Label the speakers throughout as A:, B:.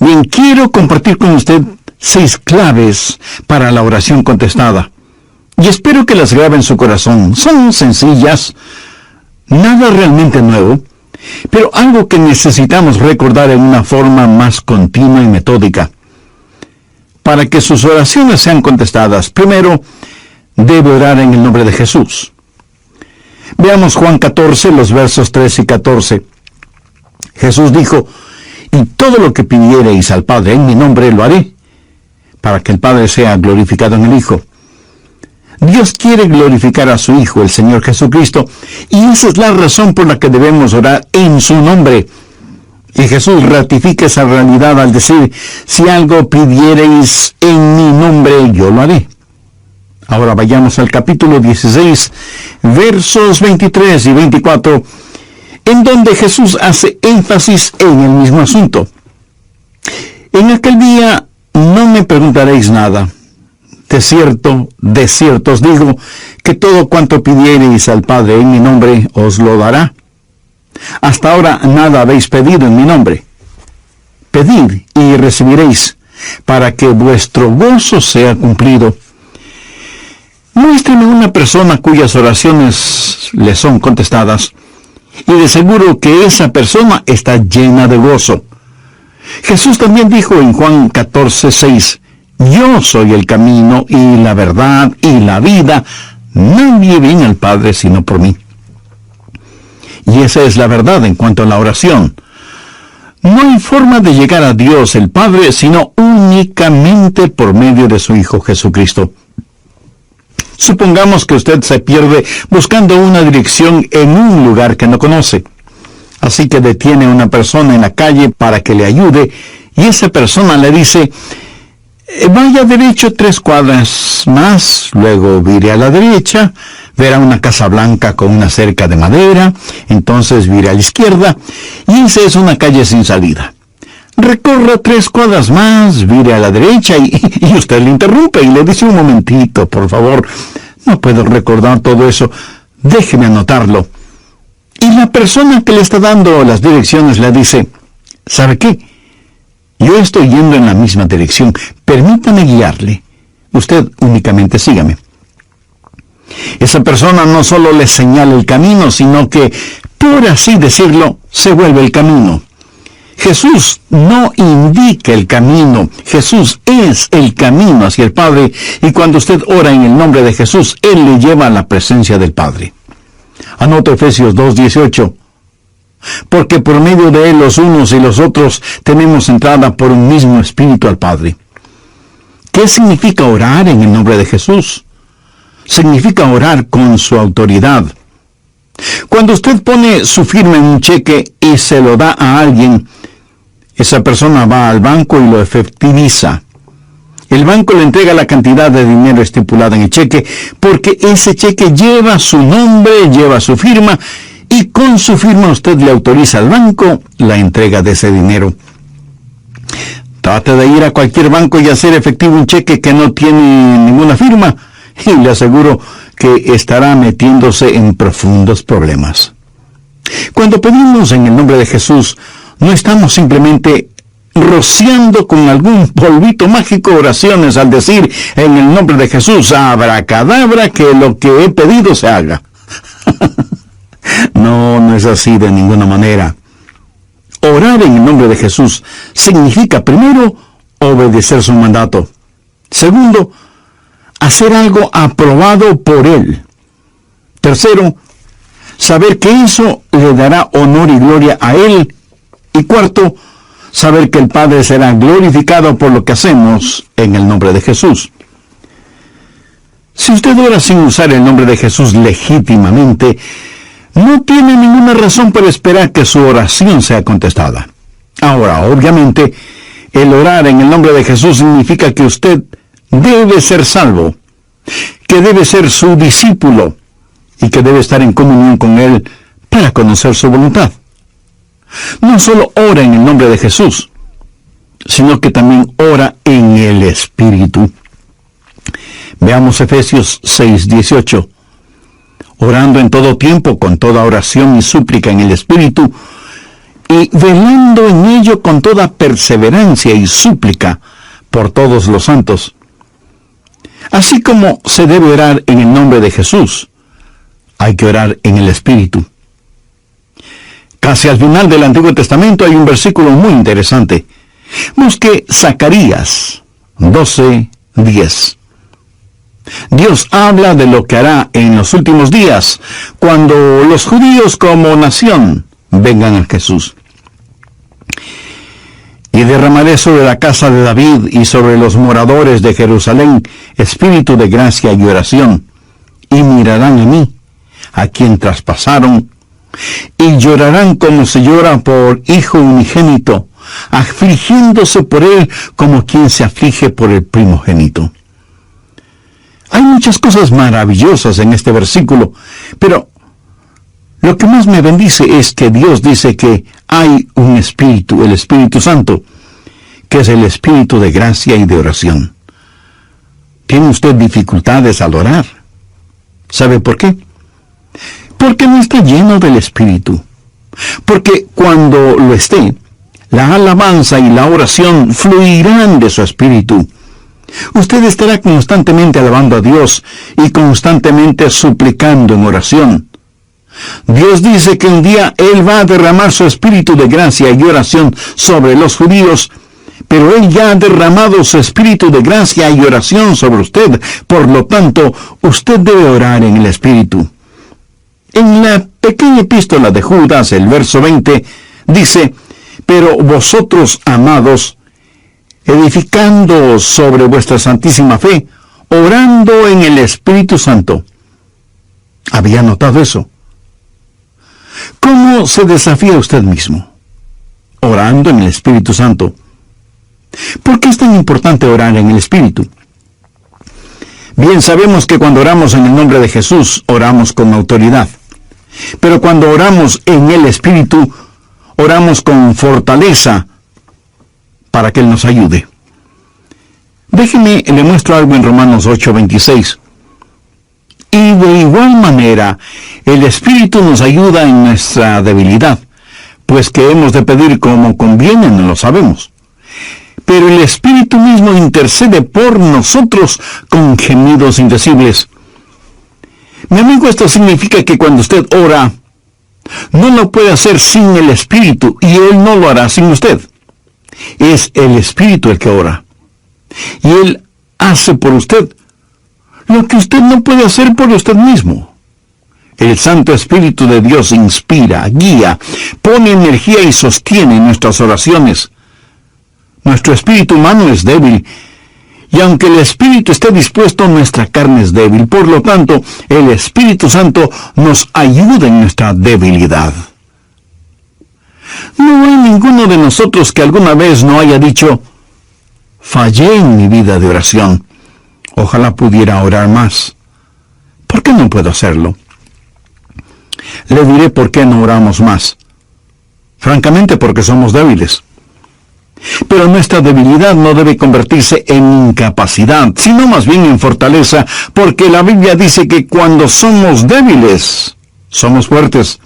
A: Bien, quiero compartir con usted 6 claves para la oración contestada. Y espero que las grabe en su corazón. Son sencillas, nada realmente nuevo, pero algo que necesitamos recordar en una forma más continua y metódica. Para que sus oraciones sean contestadas, primero, debe orar en el nombre de Jesús. Veamos Juan 14, los versos 13 y 14. Jesús dijo: y todo lo que pidiereis al Padre en mi nombre lo haré, para que el Padre sea glorificado en el Hijo. Dios quiere glorificar a su Hijo, el Señor Jesucristo, y esa es la razón por la que debemos orar en su nombre. Y Jesús ratifica esa realidad al decir: si algo pidiereis en mi nombre, yo lo haré. Ahora vayamos al capítulo 16, versos 23 y 24, en donde Jesús hace énfasis en el mismo asunto. En aquel día no me preguntaréis nada. De cierto os digo, que todo cuanto pidiereis al Padre en mi nombre, os lo dará. Hasta ahora nada habéis pedido en mi nombre. Pedid y recibiréis, para que vuestro gozo sea cumplido. Muéstreme una persona cuyas oraciones le son contestadas, y de seguro que esa persona está llena de gozo. Jesús también dijo en Juan 14, 6, yo soy el camino y la verdad y la vida. Nadie viene al Padre sino por mí. Y esa es la verdad en cuanto a la oración. No hay forma de llegar a Dios el Padre sino únicamente por medio de su Hijo Jesucristo. Supongamos que usted se pierde buscando una dirección en un lugar que no conoce. Así que detiene a una persona en la calle para que le ayude, y esa persona le dice: vaya derecho 3 cuadras más, luego vire a la derecha, verá una casa blanca con una cerca de madera, entonces vire a la izquierda, y esa es una calle sin salida. Recorra 3 cuadras más, vire a la derecha, y usted le interrumpe y le dice: un momentito, por favor, no puedo recordar todo eso, déjeme anotarlo. Y la persona que le está dando las direcciones le dice: ¿sabe qué? Yo estoy yendo en la misma dirección, permítame guiarle. Usted únicamente sígame. Esa persona no solo le señala el camino, sino que, por así decirlo, se vuelve el camino. Jesús no indica el camino, Jesús es el camino hacia el Padre, y cuando usted ora en el nombre de Jesús, Él le lleva a la presencia del Padre. Anota Efesios 2:18. Porque por medio de Él los unos y los otros tenemos entrada por un mismo Espíritu al Padre. ¿Qué significa orar en el nombre de Jesús? Significa orar con su autoridad. Cuando usted pone su firma en un cheque y se lo da a alguien, esa persona va al banco y lo efectiviza. El banco le entrega la cantidad de dinero estipulada en el cheque, porque ese cheque lleva su nombre, lleva su firma, y con su firma usted le autoriza al banco la entrega de ese dinero. Trate de ir a cualquier banco y hacer efectivo un cheque que no tiene ninguna firma, y le aseguro que estará metiéndose en profundos problemas. Cuando pedimos en el nombre de Jesús, no estamos simplemente rociando con algún polvito mágico oraciones al decir en el nombre de Jesús, abracadabra, que lo que he pedido se haga. No es así de ninguna manera. Orar en el nombre de Jesús significa, primero, obedecer su mandato. Segundo, hacer algo aprobado por Él. Tercero, saber que eso le dará honor y gloria a Él. Y cuarto, saber que el Padre será glorificado por lo que hacemos en el nombre de Jesús. Si usted ora sin usar el nombre de Jesús legítimamente, no tiene ninguna razón para esperar que su oración sea contestada. Ahora, obviamente, el orar en el nombre de Jesús significa que usted debe ser salvo, que debe ser su discípulo y que debe estar en comunión con Él para conocer su voluntad. No solo ora en el nombre de Jesús, sino que también ora en el Espíritu. Veamos Efesios 6:18. Orando en todo tiempo, con toda oración y súplica en el Espíritu, y velando en ello con toda perseverancia y súplica por todos los santos. Así como se debe orar en el nombre de Jesús, hay que orar en el Espíritu. Casi al final del Antiguo Testamento hay un versículo muy interesante. Busque Zacarías 12:10. Dios habla de lo que hará en los últimos días, cuando los judíos como nación vengan a Jesús. Y derramaré sobre la casa de David y sobre los moradores de Jerusalén espíritu de gracia y oración, y mirarán a mí, a quien traspasaron, y llorarán como se llora por hijo unigénito, afligiéndose por él como quien se aflige por el primogénito. Hay muchas cosas maravillosas en este versículo, pero lo que más me bendice es que Dios dice que hay un Espíritu, el Espíritu Santo, que es el Espíritu de gracia y de oración. ¿Tiene usted dificultades al orar? ¿Sabe por qué? Porque no está lleno del Espíritu. Porque cuando lo esté, la alabanza y la oración fluirán de su Espíritu. Usted estará constantemente alabando a Dios y constantemente suplicando en oración. Dios dice que un día Él va a derramar su espíritu de gracia y oración sobre los judíos, pero Él ya ha derramado su espíritu de gracia y oración sobre usted. Por lo tanto, usted debe orar en el Espíritu. En la pequeña epístola de Judas, el verso 20, dice: pero vosotros, amados, edificando sobre vuestra santísima fe, orando en el Espíritu Santo. ¿Había notado eso? ¿Cómo se desafía usted mismo? Orando en el Espíritu Santo. ¿Por qué es tan importante orar en el Espíritu? Bien, sabemos que cuando oramos en el nombre de Jesús, oramos con autoridad. Pero cuando oramos en el Espíritu, oramos con fortaleza para que Él nos ayude. Déjeme, le muestro algo en Romanos 8:26. Y de igual manera, el Espíritu nos ayuda en nuestra debilidad, pues que hemos de pedir como conviene, no lo sabemos. Pero el Espíritu mismo intercede por nosotros con gemidos indecibles. Mi amigo, esto significa que cuando usted ora, no lo puede hacer sin el Espíritu, y Él no lo hará sin usted. Es el Espíritu el que ora. Y Él hace por usted lo que usted no puede hacer por usted mismo. El Santo Espíritu de Dios inspira, guía, pone energía y sostiene nuestras oraciones. Nuestro espíritu humano es débil, y aunque el Espíritu esté dispuesto, nuestra carne es débil. Por lo tanto, el Espíritu Santo nos ayuda en nuestra debilidad. No hay ninguno de nosotros que alguna vez no haya dicho: fallé en mi vida de oración. Ojalá pudiera orar más. ¿Por qué no puedo hacerlo? Le diré por qué no oramos más. Francamente, porque somos débiles. Pero nuestra debilidad no debe convertirse en incapacidad, sino más bien en fortaleza, porque la Biblia dice que cuando somos débiles, somos fuertes.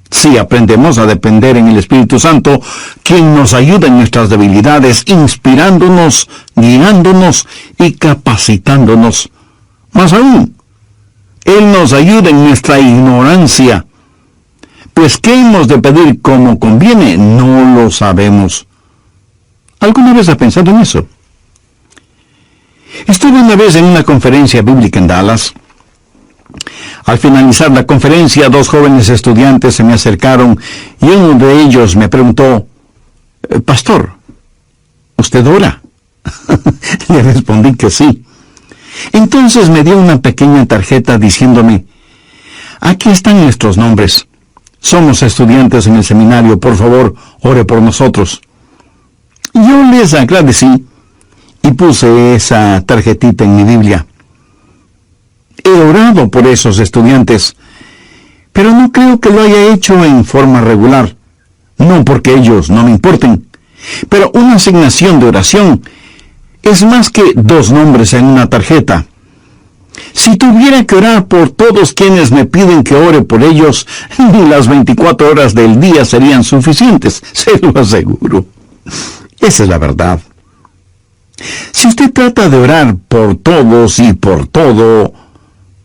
A: Si aprendemos a depender en el Espíritu Santo, quien nos ayuda en nuestras debilidades, inspirándonos, guiándonos y capacitándonos. Más aún, Él nos ayuda en nuestra ignorancia. Pues ¿qué hemos de pedir como conviene? No lo sabemos. ¿Alguna vez ha pensado en eso? Estuve una vez en una conferencia bíblica en Dallas. Al finalizar la conferencia, 2 jóvenes estudiantes se me acercaron y uno de ellos me preguntó: «Pastor, ¿usted ora?». Le respondí que sí. Entonces me dio una pequeña tarjeta diciéndome: «Aquí están nuestros nombres. Somos estudiantes en el seminario. Por favor, ore por nosotros». Yo les agradecí y puse esa tarjetita en mi Biblia. He orado por esos estudiantes, pero no creo que lo haya hecho en forma regular. No porque ellos no me importen, pero una asignación de oración es más que 2 nombres en una tarjeta. Si tuviera que orar por todos quienes me piden que ore por ellos, ni las 24 horas del día serían suficientes, se lo aseguro. Esa es la verdad. Si usted trata de orar por todos y por todo,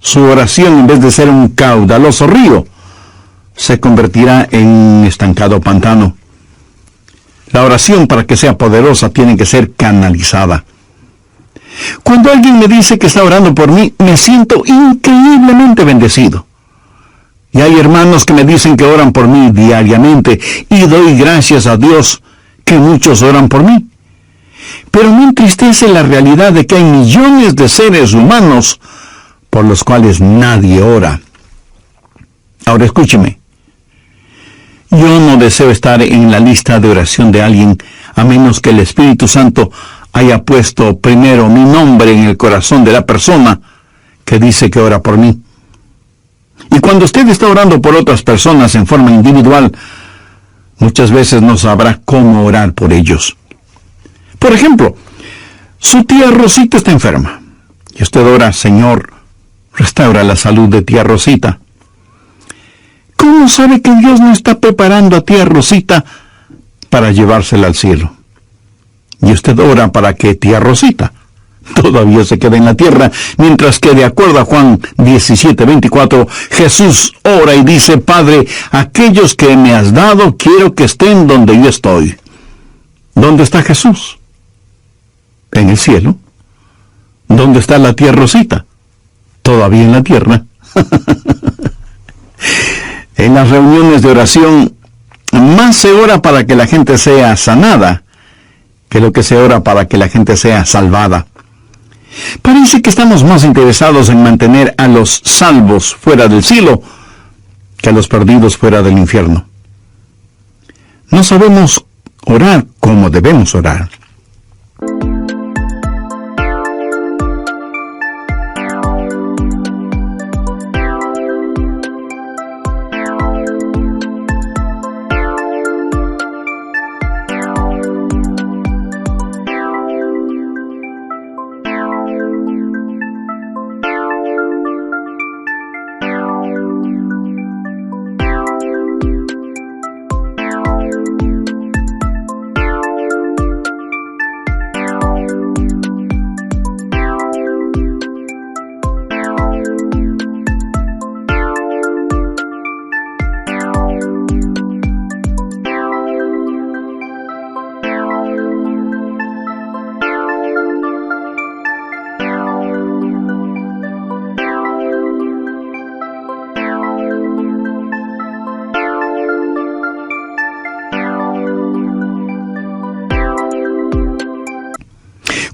A: su oración, en vez de ser un caudaloso río, se convertirá en un estancado pantano. La oración, para que sea poderosa, tiene que ser canalizada. Cuando alguien me dice que está orando por mí, me siento increíblemente bendecido. Y hay hermanos que me dicen que oran por mí diariamente, y doy gracias a Dios que muchos oran por mí. Pero me entristece la realidad de que hay millones de seres humanos por los cuales nadie ora. Ahora escúcheme. Yo no deseo estar en la lista de oración de alguien, a menos que el Espíritu Santo haya puesto primero mi nombre en el corazón de la persona que dice que ora por mí. Y cuando usted está orando por otras personas en forma individual, muchas veces no sabrá cómo orar por ellos. Por ejemplo, su tía Rosita está enferma, y usted ora: Señor, restaura la salud de tía Rosita. ¿Cómo sabe que Dios no está preparando a tía Rosita para llevársela al cielo? Y usted ora para que tía Rosita todavía se quede en la tierra, mientras que, de acuerdo a Juan 17:24, Jesús ora y dice: Padre, aquellos que me has dado, quiero que estén donde yo estoy. ¿Dónde está Jesús? En el cielo. ¿Dónde está la tía Rosita? Todavía en la tierra. En las reuniones de oración, más se ora para que la gente sea sanada que lo que se ora para que la gente sea salvada. Parece que estamos más interesados en mantener a los salvos fuera del cielo que a los perdidos fuera del infierno. No sabemos orar como debemos orar.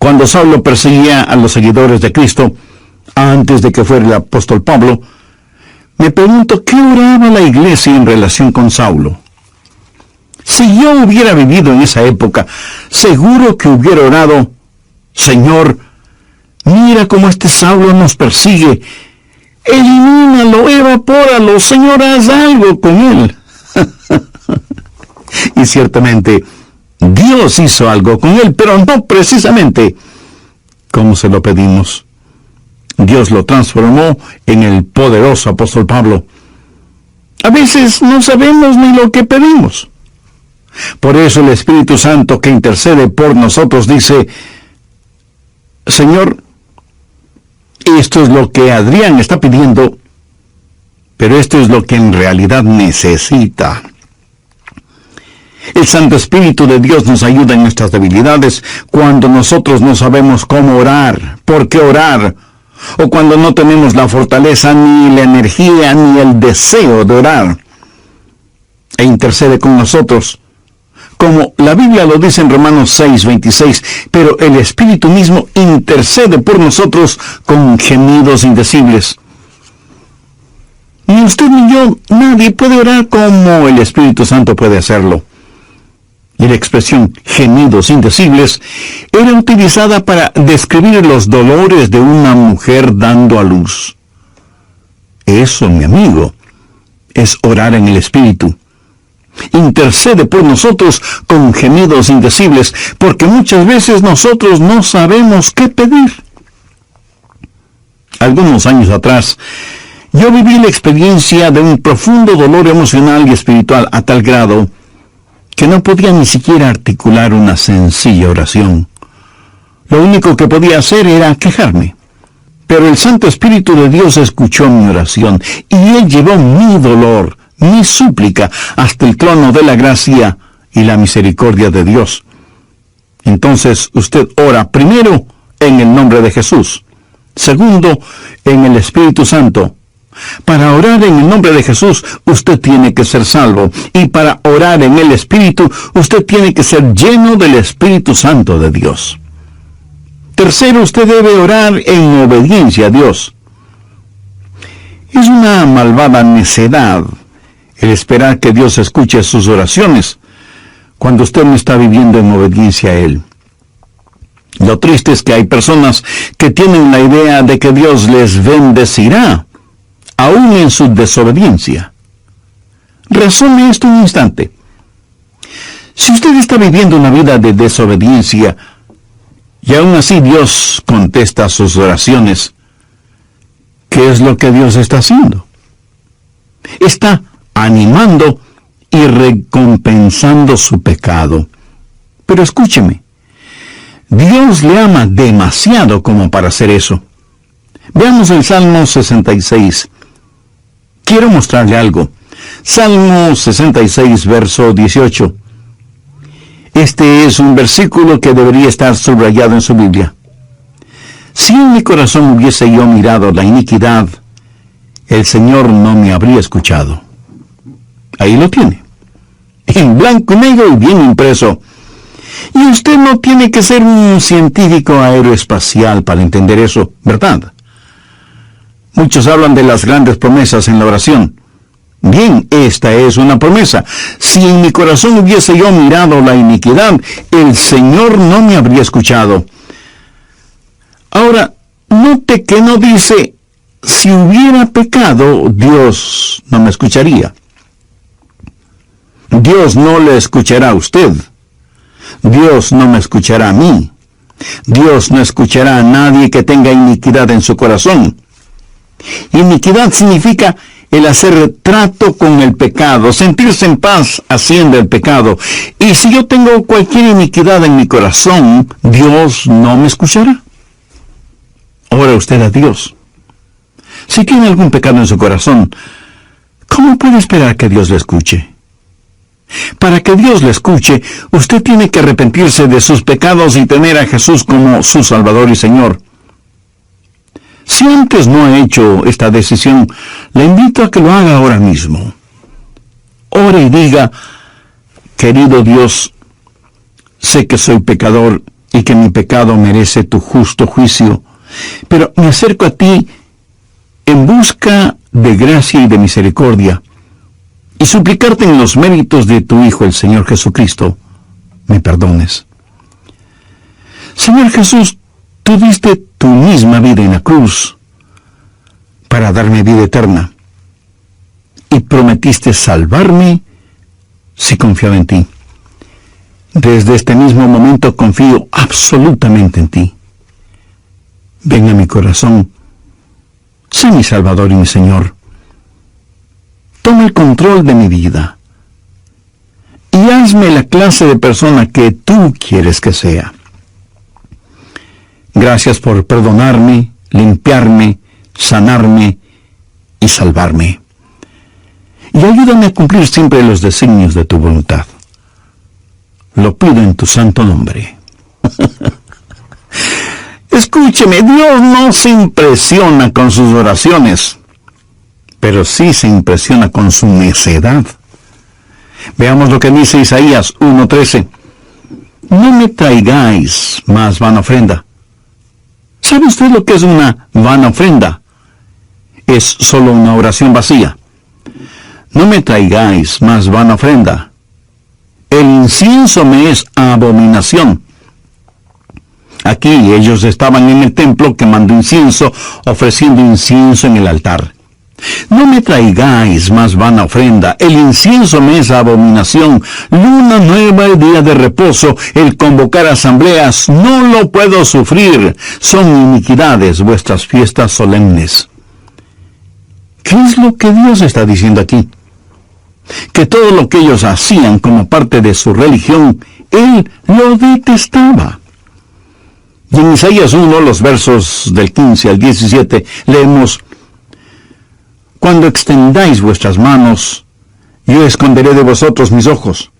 A: Cuando Saulo perseguía a los seguidores de Cristo, antes de que fuera el apóstol Pablo, me pregunto qué oraba la iglesia en relación con Saulo. Si yo hubiera vivido en esa época, seguro que hubiera orado: Señor, mira cómo este Saulo nos persigue, elimínalo, evapóralo, Señor, haz algo con él. Y ciertamente Dios hizo algo con él, pero no precisamente como se lo pedimos. Dios lo transformó en el poderoso apóstol Pablo. A veces no sabemos ni lo que pedimos. Por eso el Espíritu Santo, que intercede por nosotros, dice: Señor, esto es lo que Adrián está pidiendo, pero esto es lo que en realidad necesita. El Santo Espíritu de Dios nos ayuda en nuestras debilidades cuando nosotros no sabemos cómo orar, por qué orar, o cuando no tenemos la fortaleza, ni la energía, ni el deseo de orar. E intercede con nosotros, como la Biblia lo dice en Romanos 6:26, pero el Espíritu mismo intercede por nosotros con gemidos indecibles. Ni usted ni yo, nadie puede orar como el Espíritu Santo puede hacerlo. Y la expresión gemidos indecibles era utilizada para describir los dolores de una mujer dando a luz. Eso, mi amigo, es orar en el Espíritu. Intercede por nosotros con gemidos indecibles, porque muchas veces nosotros no sabemos qué pedir. Algunos años atrás, yo viví la experiencia de un profundo dolor emocional y espiritual a tal grado que no podía ni siquiera articular una sencilla oración. Lo único que podía hacer era quejarme. Pero el Santo Espíritu de Dios escuchó mi oración y Él llevó mi dolor, mi súplica, hasta el trono de la gracia y la misericordia de Dios. Entonces usted ora primero en el nombre de Jesús, segundo en el Espíritu Santo. Para orar en el nombre de Jesús, usted tiene que ser salvo, y para orar en el Espíritu, usted tiene que ser lleno del Espíritu Santo de Dios. Tercero, usted debe orar en obediencia a Dios. Es una malvada necedad el esperar que Dios escuche sus oraciones cuando usted no está viviendo en obediencia a Él. Lo triste es que hay personas que tienen la idea de que Dios les bendecirá, aún en su desobediencia. Razone esto un instante. Si usted está viviendo una vida de desobediencia, y aún así Dios contesta sus oraciones, ¿qué es lo que Dios está haciendo? Está animando y recompensando su pecado. Pero escúcheme, Dios le ama demasiado como para hacer eso. Veamos el Salmo 66. Quiero mostrarle algo. Salmo 66, verso 18. Este es un versículo que debería estar subrayado en su Biblia. Si en mi corazón hubiese yo mirado la iniquidad, el Señor no me habría escuchado. Ahí lo tiene, en blanco y negro y bien impreso. Y usted no tiene que ser un científico aeroespacial para entender eso, ¿verdad? Muchos hablan de las grandes promesas en la oración. Bien, esta es una promesa. Si en mi corazón hubiese yo mirado la iniquidad, el Señor no me habría escuchado. Ahora, note que no dice, si hubiera pecado, Dios no me escucharía. Dios no le escuchará a usted. Dios no me escuchará a mí. Dios no escuchará a nadie que tenga iniquidad en su corazón. Iniquidad significa el hacer trato con el pecado, sentirse en paz haciendo el pecado. Y si yo tengo cualquier iniquidad en mi corazón, Dios no me escuchará. Ora usted a Dios. Si tiene algún pecado en su corazón, ¿cómo puede esperar que Dios le escuche? Para que Dios le escuche, usted tiene que arrepentirse de sus pecados y tener a Jesús como su Salvador y Señor. Si antes no ha hecho esta decisión, le invito a que lo haga ahora mismo. Ore y diga, querido Dios, sé que soy pecador y que mi pecado merece tu justo juicio, pero me acerco a ti en busca de gracia y de misericordia, y suplicarte en los méritos de tu Hijo, el Señor Jesucristo, me perdones. Señor Jesús, tú diste tu misma vida en la cruz para darme vida eterna, y prometiste salvarme si confiaba en ti. Desde este mismo momento confío absolutamente en ti. Ven a mi corazón, sé mi Salvador y mi Señor. Toma el control de mi vida y hazme la clase de persona que tú quieres que sea. Gracias por perdonarme, limpiarme, sanarme y salvarme. Y ayúdame a cumplir siempre los designios de tu voluntad. Lo pido en tu santo nombre. Escúcheme, Dios no se impresiona con sus oraciones, pero sí se impresiona con su necedad. Veamos lo que dice Isaías 1:13. No me traigáis más vana ofrenda. ¿Sabe usted lo que es una vana ofrenda? Es solo una oración vacía. No me traigáis más vana ofrenda. El incienso me es abominación. Aquí ellos estaban en el templo quemando incienso, ofreciendo incienso en el altar. No me traigáis más vana ofrenda, el incienso me es abominación, luna nueva y día de reposo, el convocar asambleas, no lo puedo sufrir, son iniquidades vuestras fiestas solemnes. ¿Qué es lo que Dios está diciendo aquí? Que todo lo que ellos hacían como parte de su religión, Él lo detestaba. Y en Isaías 1, los versos del 15 al 17, leemos: cuando extendáis vuestras manos, yo esconderé de vosotros mis ojos.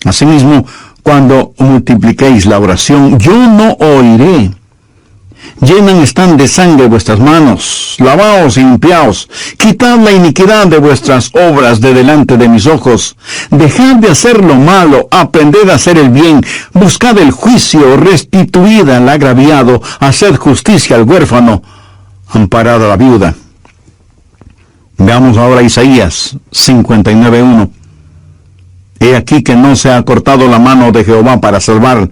A: Asimismo, cuando multipliquéis la oración, yo no oiré. Llenan están de sangre vuestras manos, lavaos y limpiaos, quitad la iniquidad de vuestras obras de delante de mis ojos, dejad de hacer lo malo, aprended a hacer el bien, buscad el juicio, restituid al agraviado, haced justicia al huérfano, amparad a la viuda. Veamos ahora Isaías 59:1. He aquí que no se ha cortado la mano de Jehová para salvar,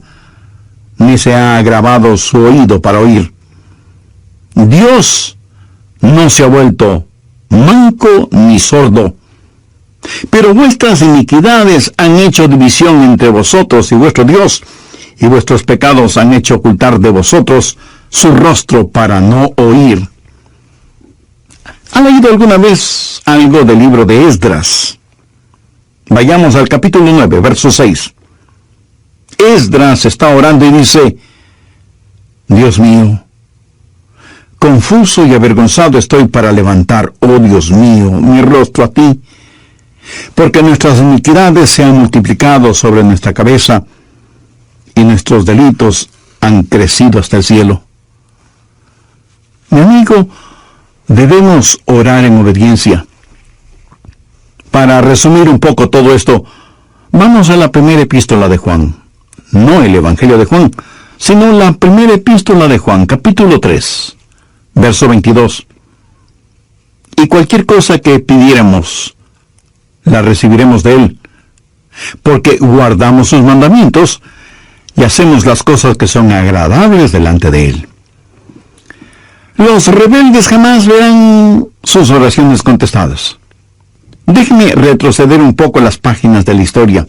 A: ni se ha agravado su oído para oír. Dios no se ha vuelto manco ni sordo, pero vuestras iniquidades han hecho división entre vosotros y vuestro Dios, y vuestros pecados han hecho ocultar de vosotros su rostro para no oír. ¿Ha leído alguna vez algo del libro de Esdras? Vayamos al capítulo 9, verso 6. Esdras está orando y dice: Dios mío, confuso y avergonzado estoy para levantar, oh Dios mío, mi rostro a ti, porque nuestras iniquidades se han multiplicado sobre nuestra cabeza, y nuestros delitos han crecido hasta el cielo. Mi amigo, debemos orar en obediencia. Para resumir un poco todo esto, vamos a la primera epístola de Juan. No el Evangelio de Juan, sino la primera epístola de Juan, capítulo 3, verso 22. Y cualquier cosa que pidiéramos, la recibiremos de Él, porque guardamos sus mandamientos y hacemos las cosas que son agradables delante de Él. Los rebeldes jamás verán sus oraciones contestadas. Déjeme retroceder un poco las páginas de la historia.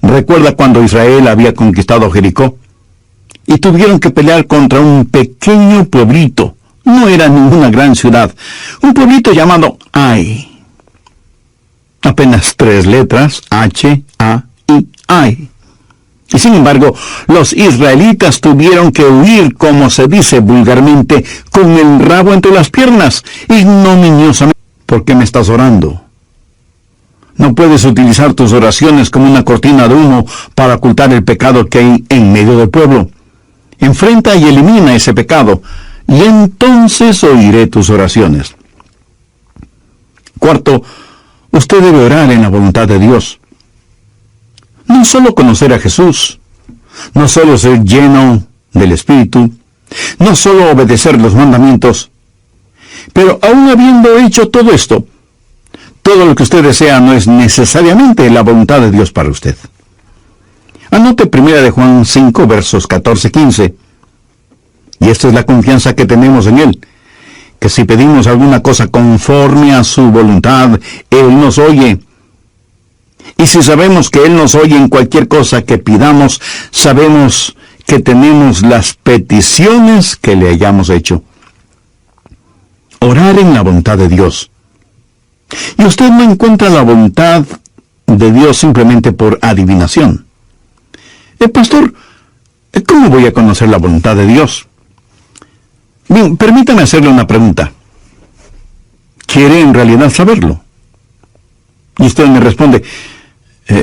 A: Recuerda cuando Israel había conquistado Jericó y tuvieron que pelear contra un pequeño pueblito. No era ninguna gran ciudad. Un pueblito llamado Ai. Apenas 3 letras, H-A-I, Ai. Y sin embargo, los israelitas tuvieron que huir, como se dice vulgarmente, con el rabo entre las piernas, ignominiosamente. ¿Por qué me estás orando? No puedes utilizar tus oraciones como una cortina de humo para ocultar el pecado que hay en medio del pueblo. Enfrenta y elimina ese pecado, y entonces oiré tus oraciones. Cuarto, usted debe orar en la voluntad de Dios. No solo conocer a Jesús, no solo ser lleno del Espíritu, no solo obedecer los mandamientos, pero aún habiendo hecho todo esto, todo lo que usted desea no es necesariamente la voluntad de Dios para usted. Anote 1 de Juan 5, versos 14-15. Y esta es la confianza que tenemos en Él, que si pedimos alguna cosa conforme a su voluntad, Él nos oye. Y si sabemos que Él nos oye en cualquier cosa que pidamos, sabemos que tenemos las peticiones que le hayamos hecho. Orar en la voluntad de Dios. Y usted no encuentra la voluntad de Dios simplemente por adivinación. Pastor, ¿cómo voy a conocer la voluntad de Dios? Bien, permítame hacerle una pregunta. ¿Quiere en realidad saberlo? Y usted me responde,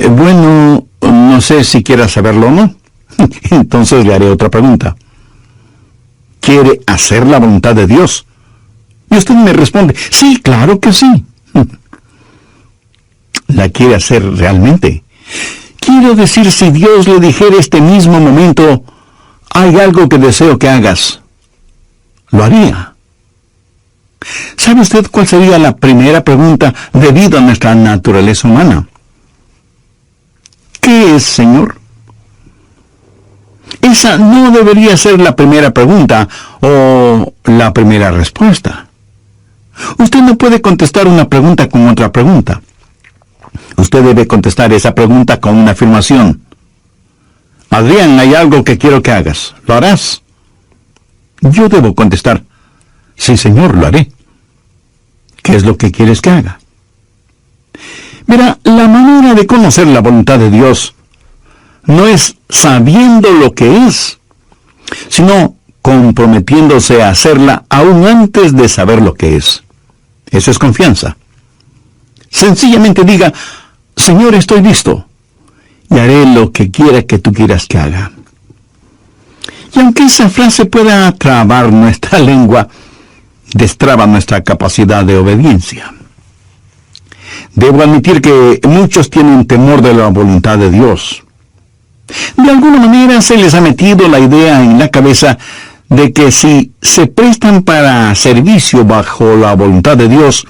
A: bueno, no sé si quiera saberlo o no. Entonces le haré otra pregunta. ¿Quiere hacer la voluntad de Dios? Y usted me responde, sí, claro que sí. ¿La quiere hacer realmente? Quiero decir, si Dios le dijera este mismo momento, hay algo que deseo que hagas, ¿lo haría? ¿Sabe usted cuál sería la primera pregunta debido a nuestra naturaleza humana? ¿Qué es, Señor? Esa no debería ser la primera pregunta o la primera respuesta. Usted no puede contestar una pregunta con otra pregunta. Usted debe contestar esa pregunta con una afirmación. Adrián, hay algo que quiero que hagas. ¿Lo harás? Yo debo contestar, sí, Señor, lo haré. ¿Qué es lo que quieres que haga? Mira, la manera de conocer la voluntad de Dios no es sabiendo lo que es, sino comprometiéndose a hacerla aún antes de saber lo que es. Eso es confianza. Sencillamente diga, Señor, estoy listo, y haré lo que quiera que tú quieras que haga. Y aunque esa frase pueda trabar nuestra lengua, destraba nuestra capacidad de obediencia. Debo admitir que muchos tienen temor de la voluntad de Dios. De alguna manera se les ha metido la idea en la cabeza de que si se prestan para servicio bajo la voluntad de Dios,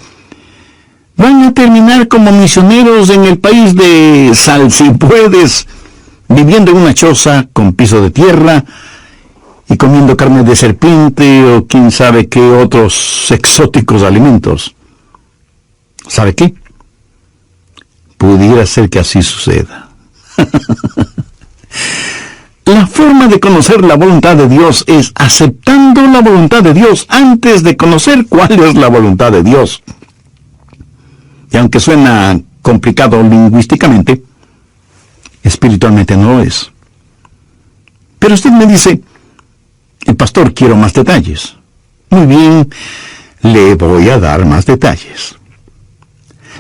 A: van a terminar como misioneros en el país de Salsipuedes, viviendo en una choza con piso de tierra y comiendo carne de serpiente o quién sabe qué otros exóticos alimentos. ¿Sabe qué? Pudiera ser que así suceda. La forma de conocer la voluntad de Dios es aceptando la voluntad de Dios antes de conocer cuál es la voluntad de Dios. Y aunque suena complicado lingüísticamente, espiritualmente no lo es. Pero usted me dice, pastor, quiero más detalles. Muy bien, le voy a dar más detalles.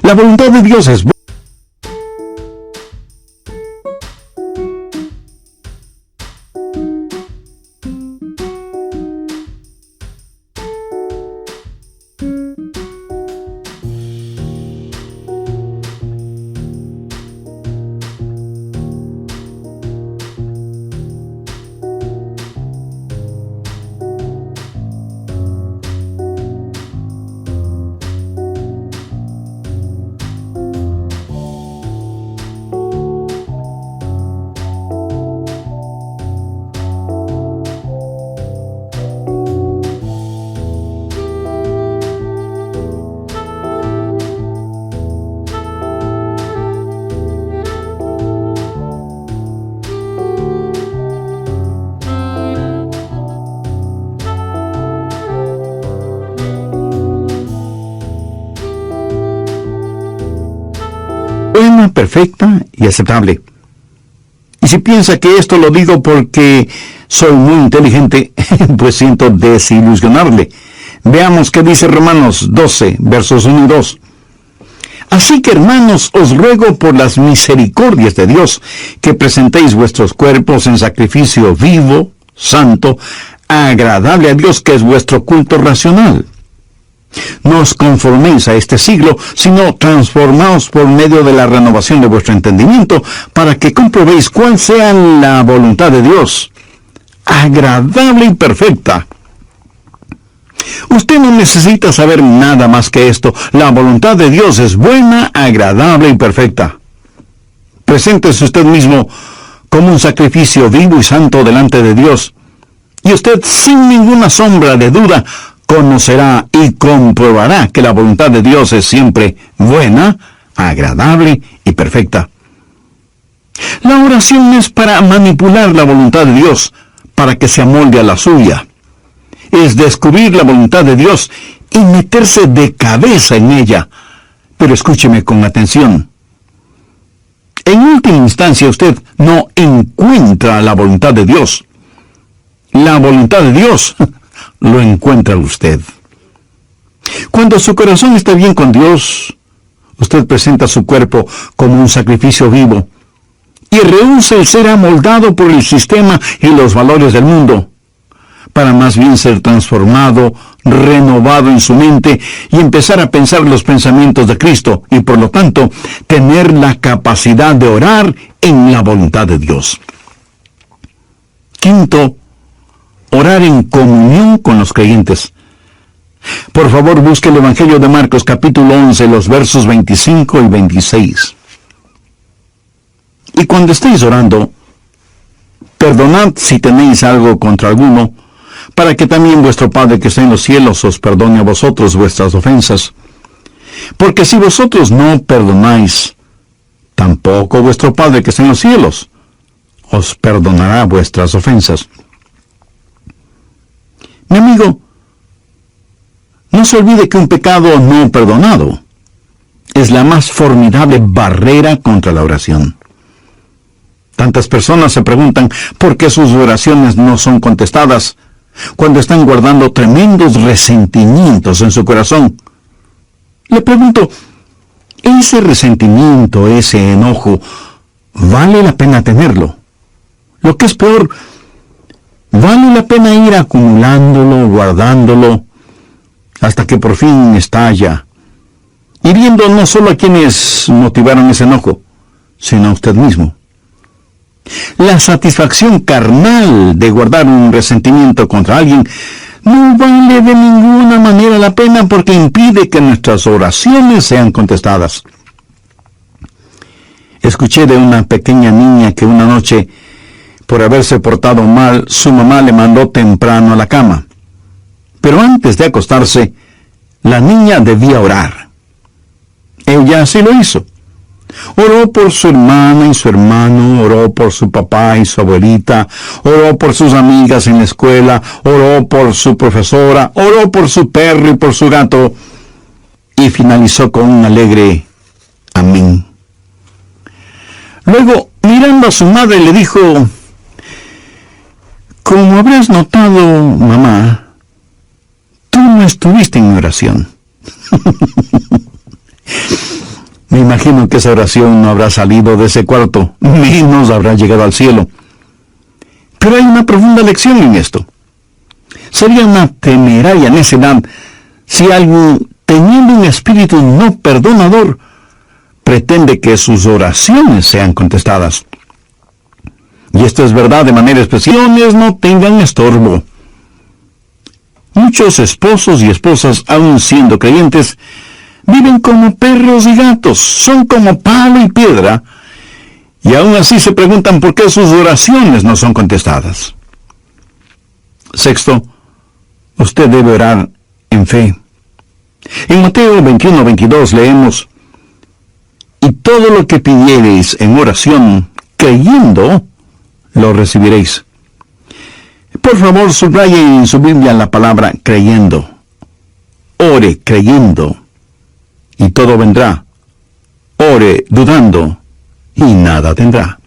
A: La voluntad de Dios es buena. Buena, perfecta y aceptable. Y si piensa que esto lo digo porque soy muy inteligente, pues siento desilusionarle. Veamos qué dice Romanos 12, versos 1 y 2. Así que, hermanos, os ruego por las misericordias de Dios, que presentéis vuestros cuerpos en sacrificio vivo, santo, agradable a Dios, que es vuestro culto racional. No os conforméis a este siglo, sino transformaos por medio de la renovación de vuestro entendimiento, para que comprobéis cuál sea la voluntad de Dios, agradable y perfecta. Usted no necesita saber nada más que esto. La voluntad de Dios es buena, agradable y perfecta. Preséntese usted mismo como un sacrificio vivo y santo delante de Dios, y usted, sin ninguna sombra de duda, conocerá y comprobará que la voluntad de Dios es siempre buena, agradable y perfecta. La oración es para manipular la voluntad de Dios, para que se amolde a la suya. Es descubrir la voluntad de Dios y meterse de cabeza en ella. Pero escúcheme con atención. En última instancia, usted no encuentra la voluntad de Dios. La voluntad de Dios lo encuentra usted. Cuando su corazón está bien con Dios, usted presenta su cuerpo como un sacrificio vivo y rehúsa el ser amoldado por el sistema y los valores del mundo, para más bien ser transformado, renovado en su mente y empezar a pensar los pensamientos de Cristo y, por lo tanto, tener la capacidad de orar en la voluntad de Dios. Quinto, orar en comunión con los creyentes. Por favor, busque el Evangelio de Marcos, capítulo 11, los versos 25 y 26. Y cuando estéis orando, perdonad si tenéis algo contra alguno, para que también vuestro Padre que está en los cielos os perdone a vosotros vuestras ofensas. Porque si vosotros no perdonáis, tampoco vuestro Padre que está en los cielos os perdonará vuestras ofensas. Mi amigo, no se olvide que un pecado no perdonado es la más formidable barrera contra la oración. Tantas personas se preguntan por qué sus oraciones no son contestadas cuando están guardando tremendos resentimientos en su corazón. Le pregunto, ¿ese resentimiento, ese enojo, vale la pena tenerlo? Lo que es peor, ¿vale la pena ir acumulándolo, guardándolo, hasta que por fin estalla, hiriendo no solo a quienes motivaron ese enojo, sino a usted mismo? La satisfacción carnal de guardar un resentimiento contra alguien no vale de ninguna manera la pena porque impide que nuestras oraciones sean contestadas. Escuché de una pequeña niña que una noche, por haberse portado mal, su mamá le mandó temprano a la cama. Pero antes de acostarse, la niña debía orar. Ella así lo hizo. Oró por su hermana y su hermano, oró por su papá y su abuelita, oró por sus amigas en la escuela, oró por su profesora, oró por su perro y por su gato, y finalizó con un alegre amén. Luego, mirando a su madre, le dijo: como habrás notado, mamá, tú no estuviste en mi oración. Me imagino que esa oración no habrá salido de ese cuarto, menos habrá llegado al cielo. Pero hay una profunda lección en esto. Sería una temeraria necedad si alguien, teniendo un espíritu no perdonador, pretende que sus oraciones sean contestadas. Y esto es verdad de manera especial, no tengan estorbo. Muchos esposos y esposas, aun siendo creyentes, viven como perros y gatos, son como palo y piedra, y aún así se preguntan por qué sus oraciones no son contestadas. Sexto, usted debe orar en fe. En Mateo 21:22 leemos: y todo lo que pidiereis en oración, creyendo, lo recibiréis. Por favor, subraye en su Biblia la palabra creyendo. Ore creyendo, y todo vendrá. Ore dudando, y nada tendrá.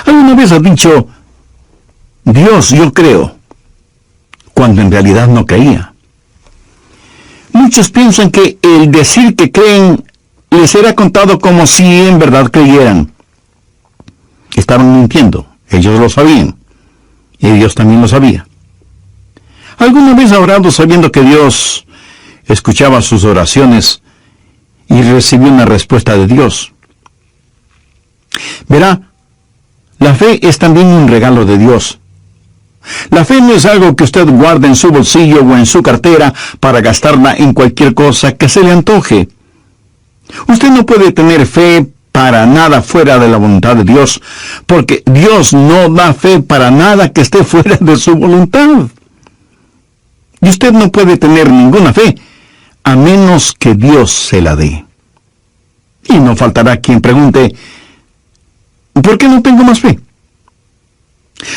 A: ¿Alguna vez has dicho: Dios, yo creo, cuando en realidad no creía? Muchos piensan que el decir que creen les será contado como si en verdad creyeran. Estaban mintiendo, ellos lo sabían, y Dios también lo sabía. ¿Alguna vez ha orado sabiendo que Dios escuchaba sus oraciones y recibió una respuesta de Dios? Verá, la fe es también un regalo de Dios. La fe no es algo que usted guarde en su bolsillo o en su cartera para gastarla en cualquier cosa que se le antoje. Usted no puede tener fe para nada fuera de la voluntad de Dios, porque Dios no da fe para nada que esté fuera de su voluntad. Y usted no puede tener ninguna fe a menos que Dios se la dé. Y no faltará quien pregunte: ¿por qué no tengo más fe?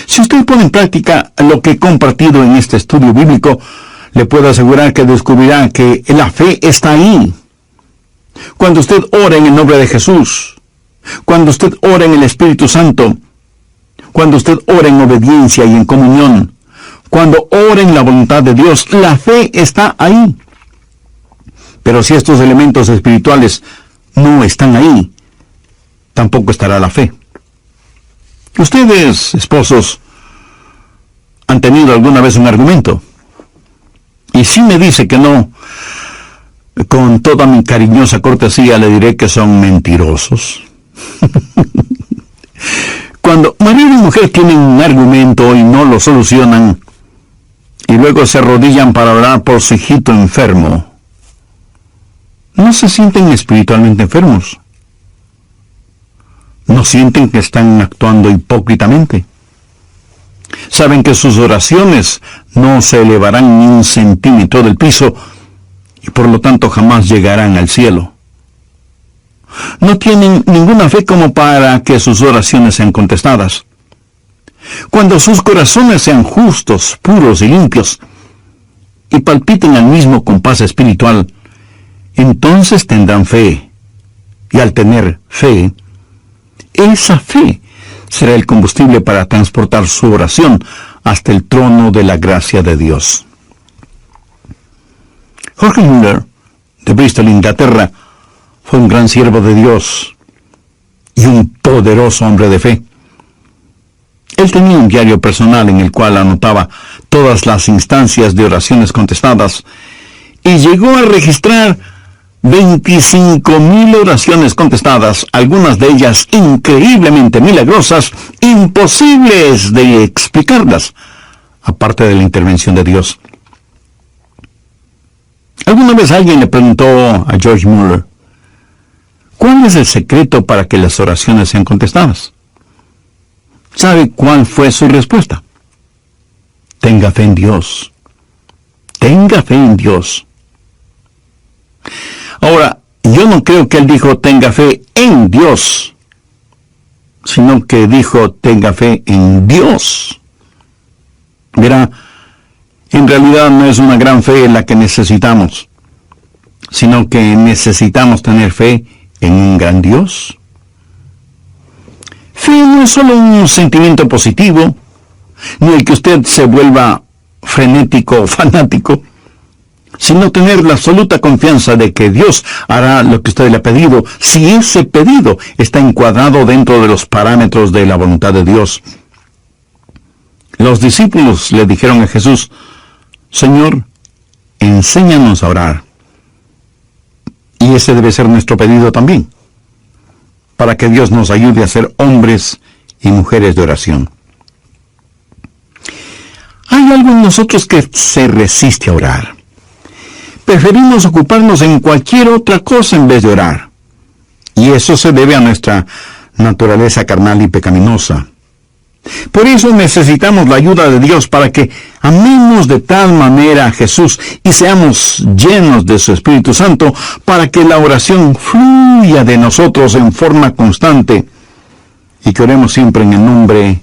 A: Si usted pone en práctica lo que he compartido en este estudio bíblico, le puedo asegurar que descubrirá que la fe está ahí. Cuando usted ora en el nombre de Jesús, cuando usted ora en el Espíritu Santo, cuando usted ora en obediencia y en comunión, cuando ora en la voluntad de Dios, la fe está ahí. Pero si estos elementos espirituales no están ahí, tampoco estará la fe. Ustedes, esposos, han tenido alguna vez un argumento, y si me dice que no, con toda mi cariñosa cortesía le diré que son mentirosos. Cuando marido y mujer tienen un argumento y no lo solucionan, y luego se arrodillan para orar por su hijito enfermo, ¿no se sienten espiritualmente enfermos? ¿No sienten que están actuando hipócritamente? Saben que sus oraciones no se elevarán ni un centímetro del piso y por lo tanto jamás llegarán al cielo. No tienen ninguna fe como para que sus oraciones sean contestadas. Cuando sus corazones sean justos, puros y limpios, y palpiten al mismo compás espiritual, entonces tendrán fe. Y al tener fe, esa fe será el combustible para transportar su oración hasta el trono de la gracia de Dios. Jorge Muller, de Bristol, Inglaterra, fue un gran siervo de Dios y un poderoso hombre de fe. Él tenía un diario personal en el cual anotaba todas las instancias de oraciones contestadas y llegó a registrar 25,000 oraciones contestadas, algunas de ellas increíblemente milagrosas, imposibles de explicarlas, aparte de la intervención de Dios. Alguna vez alguien le preguntó a George Muller, ¿cuál es el secreto para que las oraciones sean contestadas? ¿Sabe cuál fue su respuesta? Tenga fe en Dios. Tenga fe en Dios. Ahora, yo no creo que él dijo tenga fe en Dios, sino que dijo tenga fe en Dios. Verá, en realidad no es una gran fe la que necesitamos, sino que necesitamos tener fe en un gran Dios. Fe no es solo un sentimiento positivo, ni el que usted se vuelva frenético o fanático, sino tener la absoluta confianza de que Dios hará lo que usted le ha pedido, si ese pedido está encuadrado dentro de los parámetros de la voluntad de Dios. Los discípulos le dijeron a Jesús, Señor, enséñanos a orar. Y ese debe ser nuestro pedido también, para que Dios nos ayude a ser hombres y mujeres de oración. Hay algo en nosotros que se resiste a orar. Preferimos ocuparnos en cualquier otra cosa en vez de orar. Y eso se debe a nuestra naturaleza carnal y pecaminosa. Por eso necesitamos la ayuda de Dios para que amemos de tal manera a Jesús y seamos llenos de su Espíritu Santo para que la oración fluya de nosotros en forma constante y que oremos siempre en el nombre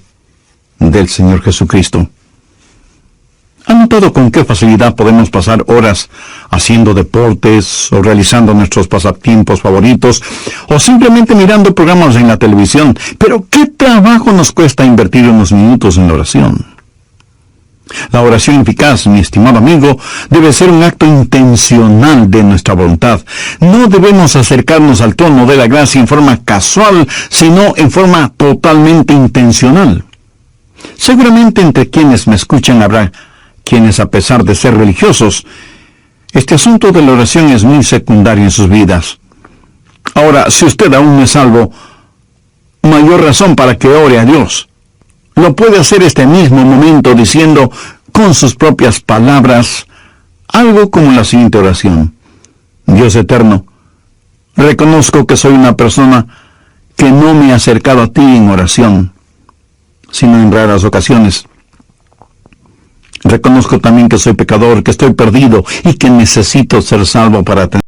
A: del Señor Jesucristo. ¿Han notado con qué facilidad podemos pasar horas haciendo deportes o realizando nuestros pasatiempos favoritos o simplemente mirando programas en la televisión? Pero ¿qué trabajo nos cuesta invertir unos minutos en la oración? La oración eficaz, mi estimado amigo, debe ser un acto intencional de nuestra voluntad. No debemos acercarnos al trono de la gracia en forma casual, sino en forma totalmente intencional. Seguramente entre quienes me escuchan habrá quienes, a pesar de ser religiosos, este asunto de la oración es muy secundario en sus vidas. Ahora, si usted aún no es salvo, mayor razón para que ore a Dios. Lo puede hacer este mismo momento diciendo con sus propias palabras algo como la siguiente oración. Dios eterno, reconozco que soy una persona que no me ha acercado a ti en oración, sino en raras ocasiones. Reconozco también que soy pecador, que estoy perdido y que necesito ser salvo para tener